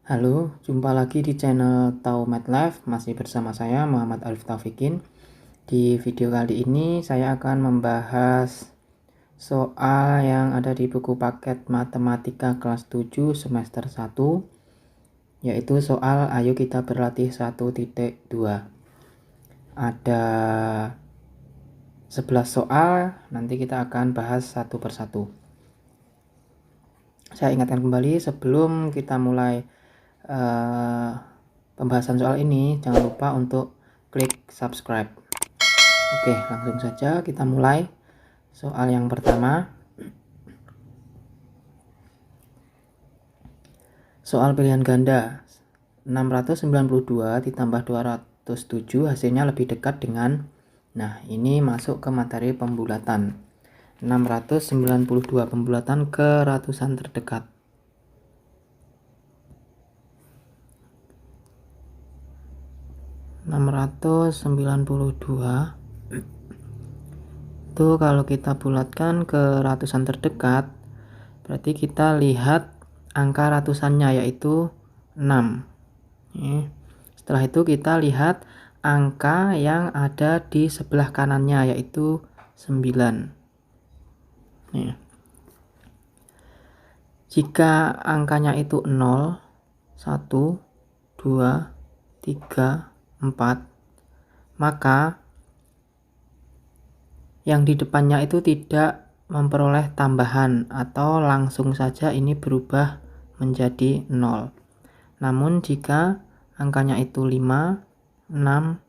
Halo, jumpa lagi di channel Tau Math Life. Masih bersama saya Muhammad Alif Taufikin. Di video kali ini saya akan membahas soal yang ada di buku paket Matematika kelas 7 semester 1, yaitu soal Ayo Kita Berlatih 1.2. Ada 11 soal, nanti kita akan bahas satu persatu. Saya ingatkan kembali sebelum kita mulai pembahasan soal ini, jangan lupa untuk klik subscribe. Oke, langsung saja kita mulai. Soal yang pertama, soal pilihan ganda. 692 ditambah 207 hasilnya lebih dekat dengan, nah ini masuk ke materi pembulatan. 692 pembulatan ke ratusan terdekat. 692 itu kalau kita bulatkan ke ratusan terdekat, berarti kita lihat angka ratusannya yaitu 6. Setelah itu kita lihat angka yang ada di sebelah kanannya yaitu 9. Jika angkanya itu 0, 1, 2, 3, 4, maka yang di depannya itu tidak memperoleh tambahan atau langsung saja ini berubah menjadi 0. Namun jika angkanya itu 5, 6,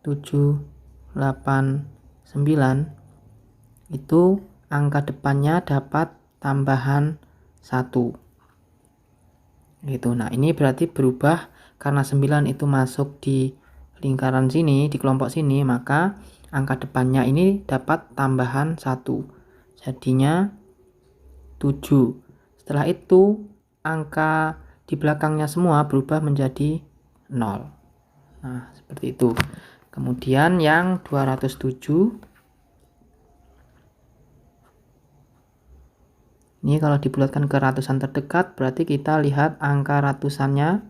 7, 8, 9, itu angka depannya dapat tambahan 1. Gitu. Nah, ini berarti berubah karena 9 itu masuk di lingkaran sini, di kelompok sini, maka angka depannya ini dapat tambahan 1. Jadinya 7. Setelah itu angka di belakangnya semua berubah menjadi 0. Nah, seperti itu. Kemudian yang 207, ini kalau dibulatkan ke ratusan terdekat, berarti kita lihat angka ratusannya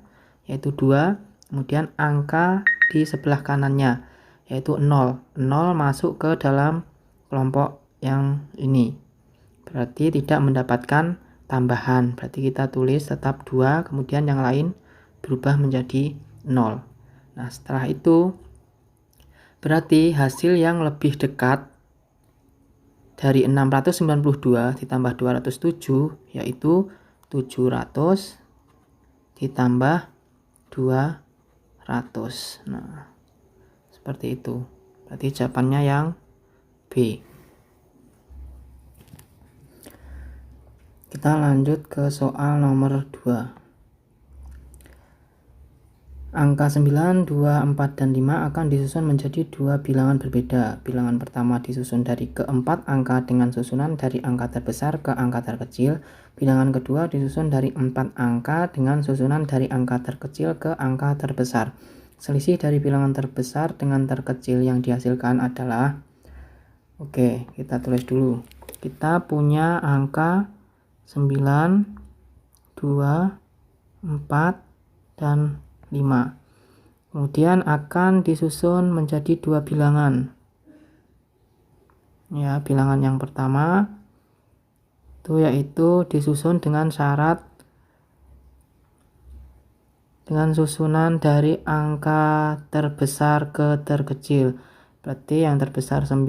yaitu 2, kemudian angka di sebelah kanannya yaitu 0. 0 masuk ke dalam kelompok yang ini. Berarti tidak mendapatkan tambahan. Berarti kita tulis tetap 2, kemudian yang lain berubah menjadi 0. Nah, setelah itu berarti hasil yang lebih dekat dari 692 ditambah 207 yaitu 700 ditambah 200. Nah, seperti itu. Berarti jawabannya yang B. Kita lanjut ke soal nomor 2. Angka 9, 2, 4, dan 5 akan disusun menjadi dua bilangan berbeda. Bilangan pertama disusun dari keempat angka dengan susunan dari angka terbesar ke angka terkecil. Bilangan kedua disusun dari 4 angka dengan susunan dari angka terkecil ke angka terbesar. Selisih dari bilangan terbesar dengan terkecil yang dihasilkan adalah, oke, kita tulis dulu. Kita punya angka 9, 2, 4, dan 5. Kemudian akan disusun menjadi dua bilangan. Ya, bilangan yang pertama itu yaitu disusun dengan syarat dengan susunan dari angka terbesar ke terkecil. Berarti yang terbesar 9,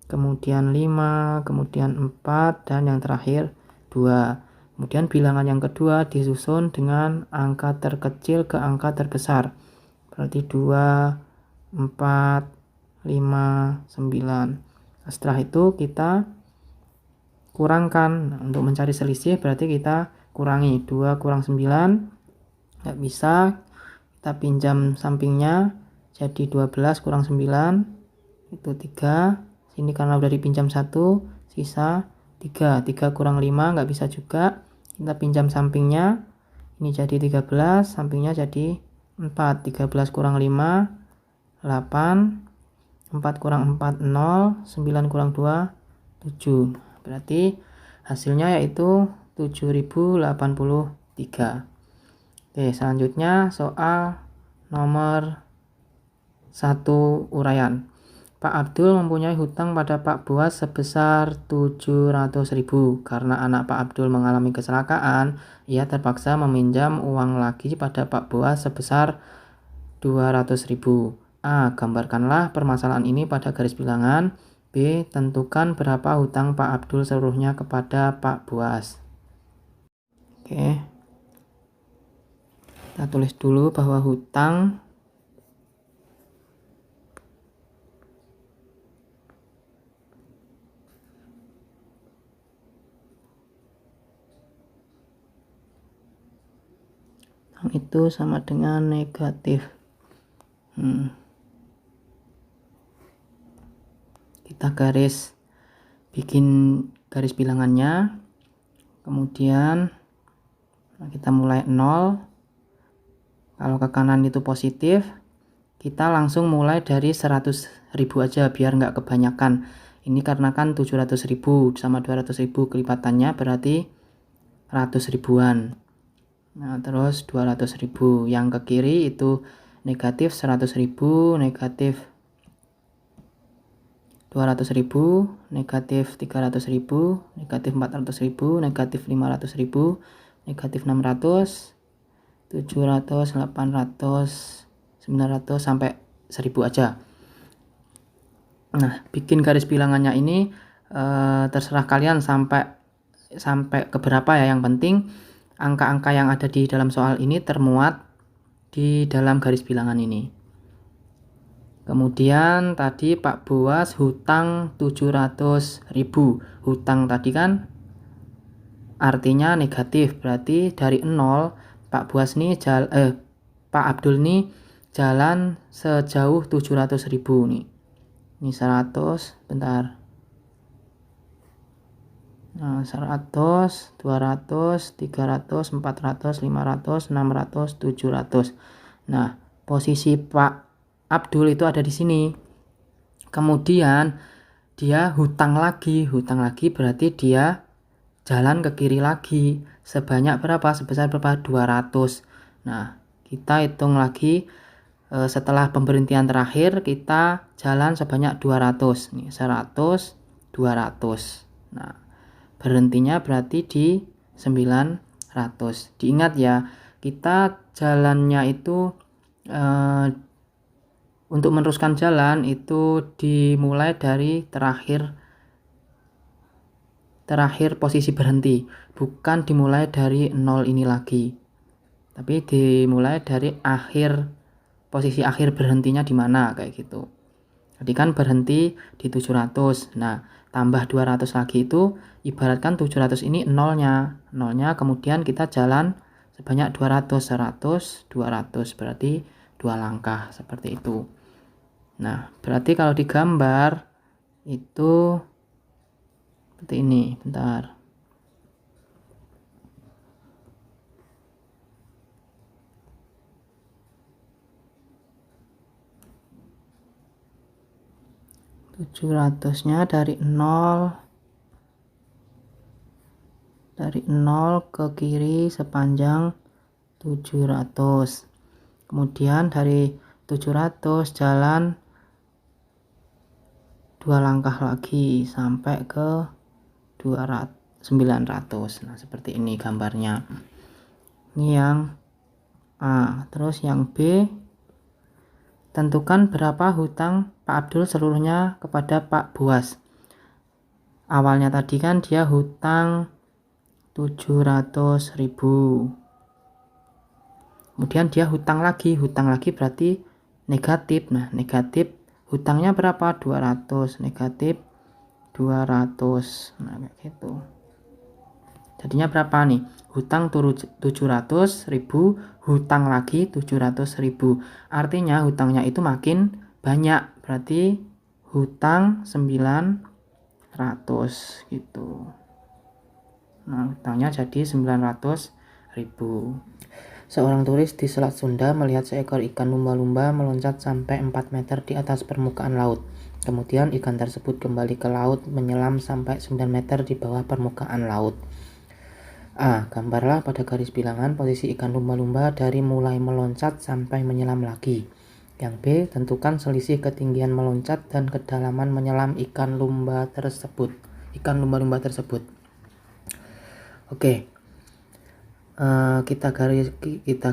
kemudian 5, kemudian 4, dan yang terakhir 2. Kemudian bilangan yang kedua disusun dengan angka terkecil ke angka terbesar. Berarti 2, 4, 5, 9. Setelah itu kita kurangkan. Untuk mencari selisih berarti kita kurangi. 2 kurang 9. Nggak bisa. Kita pinjam sampingnya. Jadi 12 kurang 9. Itu 3. Sini karena udah dipinjam 1. Sisa 3. 3 kurang 5 nggak bisa juga. Kita pinjam sampingnya. Ini jadi 13. Sampingnya jadi 4. 13 kurang 5. 8. 4 kurang 4. 0. 9 kurang 2. 7. Berarti hasilnya yaitu 7083. Oke, selanjutnya soal nomor 1 uraian. Pak Abdul mempunyai hutang pada Pak Buas sebesar 700.000. Karena anak Pak Abdul mengalami kecelakaan, ia terpaksa meminjam uang lagi pada Pak Buas sebesar 200.000. A. Gambarkanlah permasalahan ini pada garis bilangan. B. Tentukan berapa hutang Pak Abdul seluruhnya kepada Pak Buas. Oke. Kita tulis dulu bahwa hutang itu sama dengan negatif. Kita bikin garis bilangannya, kemudian kita mulai 0. Kalau ke kanan itu positif, kita langsung mulai dari 100.000 aja biar nggak kebanyakan. Ini karena kan 700.000 sama 200.000 kelipatannya berarti 100 ribuan. Nah, terus 200.000. Yang ke kiri itu negatif 100.000, negatif 200.000, negatif 300.000, negatif 400.000, negatif 500.000, negatif 600, 700, 800, 900 sampai 1000 aja. Nah, bikin garis bilangannya ini terserah kalian sampai ke berapa ya. Yang penting angka-angka yang ada di dalam soal ini termuat di dalam garis bilangan ini. Kemudian tadi Pak Buas hutang 700.000. Hutang tadi kan artinya negatif, berarti dari 0 Pak Buas nih Pak Abdul nih jalan sejauh 700.000 nih. Ini 100, bentar. Nah, 100, 200, 300, 400, 500, 600, 700. Nah, posisi Pak Abdul itu ada di sini. Kemudian dia hutang lagi berarti dia jalan ke kiri lagi. Sebanyak berapa? Sebesar berapa? 200. Nah, kita hitung lagi setelah pemberhentian terakhir kita jalan sebanyak 200. Nih, 100, 200. Nah, berhentinya berarti di 900. Diingat ya, kita jalannya itu untuk meneruskan jalan itu dimulai dari terakhir posisi berhenti, bukan dimulai dari 0 ini lagi, tapi dimulai dari posisi akhir berhentinya di mana, kayak gitu. Tadi kan berhenti di 700. Nah, tambah 200 lagi itu ibaratkan 700 ini nolnya, kemudian kita jalan sebanyak 200, 100, 200 berarti 2 langkah seperti itu. Nah, berarti kalau digambar itu seperti ini. Bentar. Nya dari 0 ke kiri sepanjang 700. Kemudian dari 700 jalan 2 langkah lagi sampai ke 900. Nah, seperti ini gambarnya. Ini yang A. Terus yang B, tentukan berapa hutang Pak Abdul seluruhnya kepada Pak Buas. Awalnya tadi kan dia hutang 700.000. Kemudian dia hutang lagi berarti negatif. Nah, negatif hutangnya berapa? 200, negatif 200. Nah, kayak gitu. Jadinya berapa nih? Hutang 700.000, hutang lagi 700.000. Artinya hutangnya itu makin banyak, berarti hutang 900 gitu. Nah, hutangnya jadi 900.000. Seorang turis di Selat Sunda melihat seekor ikan lumba-lumba meloncat sampai 4 meter di atas permukaan laut. Kemudian ikan tersebut kembali ke laut menyelam sampai 9 meter di bawah permukaan laut. A. Gambarlah pada garis bilangan posisi ikan lumba-lumba dari mulai meloncat sampai menyelam lagi. Yang B. Tentukan selisih ketinggian meloncat dan kedalaman menyelam ikan lumba-lumba tersebut. Oke. Kita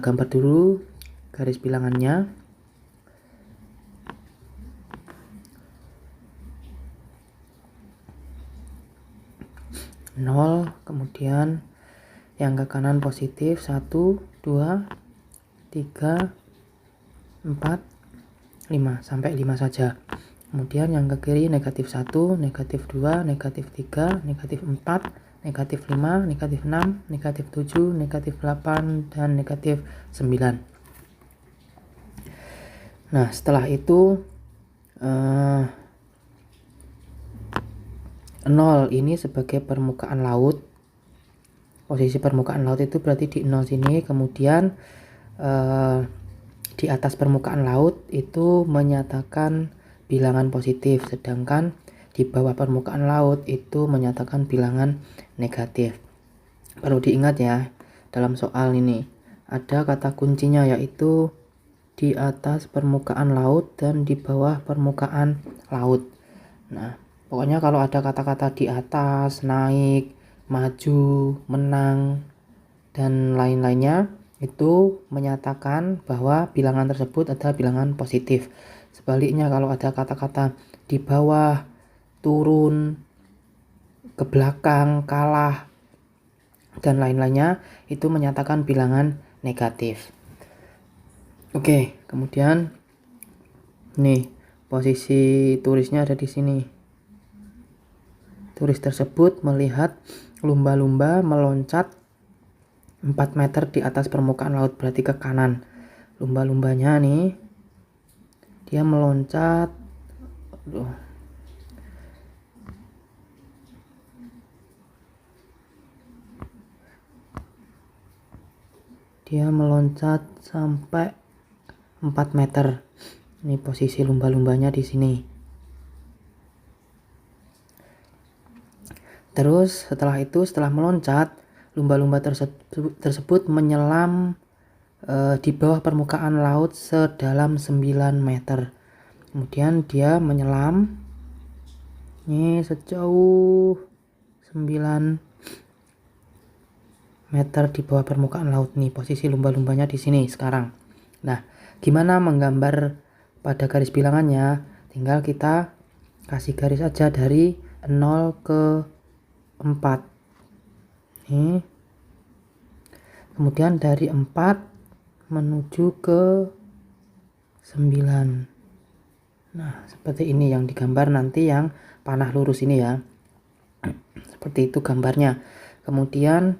gambar dulu garis bilangannya. Nol, kemudian yang ke kanan positif 1, 2, 3, 4, 5 sampai 5 saja. Kemudian yang ke kiri negatif 1, negatif 2, negatif 3, negatif 4, negatif 5, negatif 6, negatif 7, negatif 8, dan negatif 9. Nah, setelah itu 0 ini sebagai permukaan laut. Posisi permukaan laut itu berarti di 0 sini. Kemudian di atas permukaan laut itu menyatakan bilangan positif, sedangkan di bawah permukaan laut itu menyatakan bilangan negatif. Perlu diingat ya, dalam soal ini ada kata kuncinya, yaitu di atas permukaan laut dan di bawah permukaan laut. Nah, pokoknya kalau ada kata-kata di atas, naik, maju, menang, dan lain-lainnya, itu menyatakan bahwa bilangan tersebut adalah bilangan positif. Sebaliknya, kalau ada kata-kata di bawah, turun, ke belakang, kalah, dan lain-lainnya, itu menyatakan bilangan negatif. Oke, kemudian nih posisi tulisnya ada di sini. Turis tersebut melihat lumba-lumba meloncat 4 meter di atas permukaan laut, berarti ke kanan. Lumba-lumbanya nih, dia meloncat. Dia meloncat sampai 4 meter. Ini posisi lumba-lumbanya di sini. Terus setelah meloncat, lumba-lumba tersebut menyelam di bawah permukaan laut sedalam 9 meter. Kemudian dia menyelam ini sejauh 9 meter di bawah permukaan laut. Nih posisi lumba-lumbanya di sini sekarang. Nah, gimana menggambar pada garis bilangannya? Tinggal kita kasih garis aja dari 0 ke 4. Nih. Kemudian dari 4 menuju ke 9. Nah, seperti ini yang digambar nanti yang panah lurus ini ya. Seperti itu gambarnya. Kemudian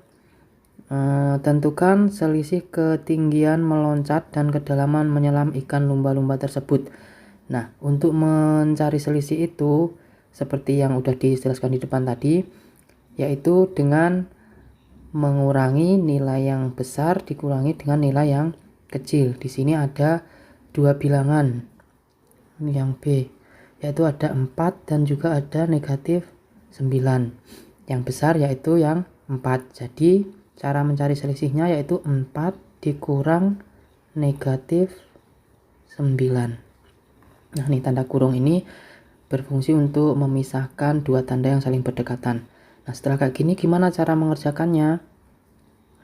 tentukan selisih ketinggian meloncat dan kedalaman menyelam ikan lumba-lumba tersebut. Nah, untuk mencari selisih itu seperti yang udah dijelaskan di depan tadi, yaitu dengan mengurangi nilai yang besar dikurangi dengan nilai yang kecil. Di sini ada 2 bilangan. Ini yang B, yaitu ada 4 dan juga ada negatif 9. Yang besar yaitu yang 4. Jadi cara mencari selisihnya yaitu 4 dikurang negatif 9. Nah, ini tanda kurung ini berfungsi untuk memisahkan dua tanda yang saling berdekatan. Nah, setelah kayak gini gimana cara mengerjakannya?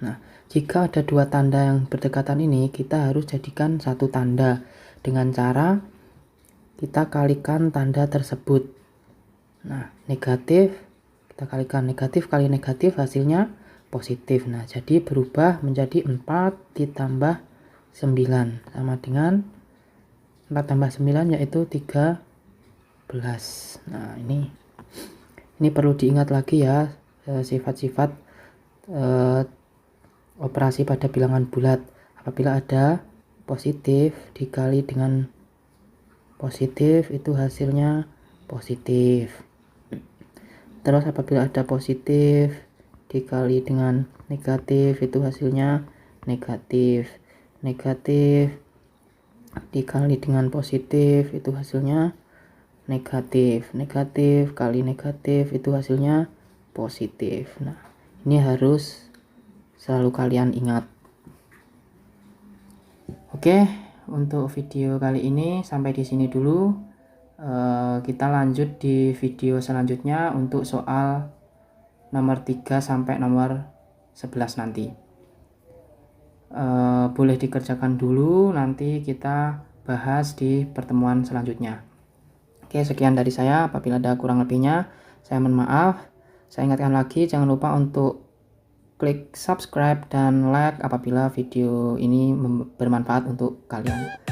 Nah, jika ada dua tanda yang berdekatan ini, kita harus jadikan satu tanda dengan cara kita kalikan tanda tersebut. Nah, negatif kita kalikan negatif kali negatif, hasilnya positif. Nah, jadi berubah menjadi 4 ditambah 9 sama dengan 4 tambah 9 yaitu 13. Nah, ini perlu diingat lagi ya, sifat-sifat operasi pada bilangan bulat. Apabila ada positif dikali dengan positif, itu hasilnya positif. Terus apabila ada positif dikali dengan negatif, itu hasilnya negatif. Negatif dikali dengan positif, itu hasilnya negatif. Negatif kali negatif, itu hasilnya positif. Nah, ini harus selalu kalian ingat. Oke, untuk video kali ini sampai di sini dulu. Kita lanjut di video selanjutnya untuk soal nomor 3 sampai nomor 11 nanti. Boleh dikerjakan dulu, nanti kita bahas di pertemuan selanjutnya. Oke, sekian dari saya. Apabila ada kurang lebihnya, saya mohon maaf. Saya ingatkan lagi, jangan lupa untuk klik subscribe dan like apabila video ini bermanfaat untuk kalian.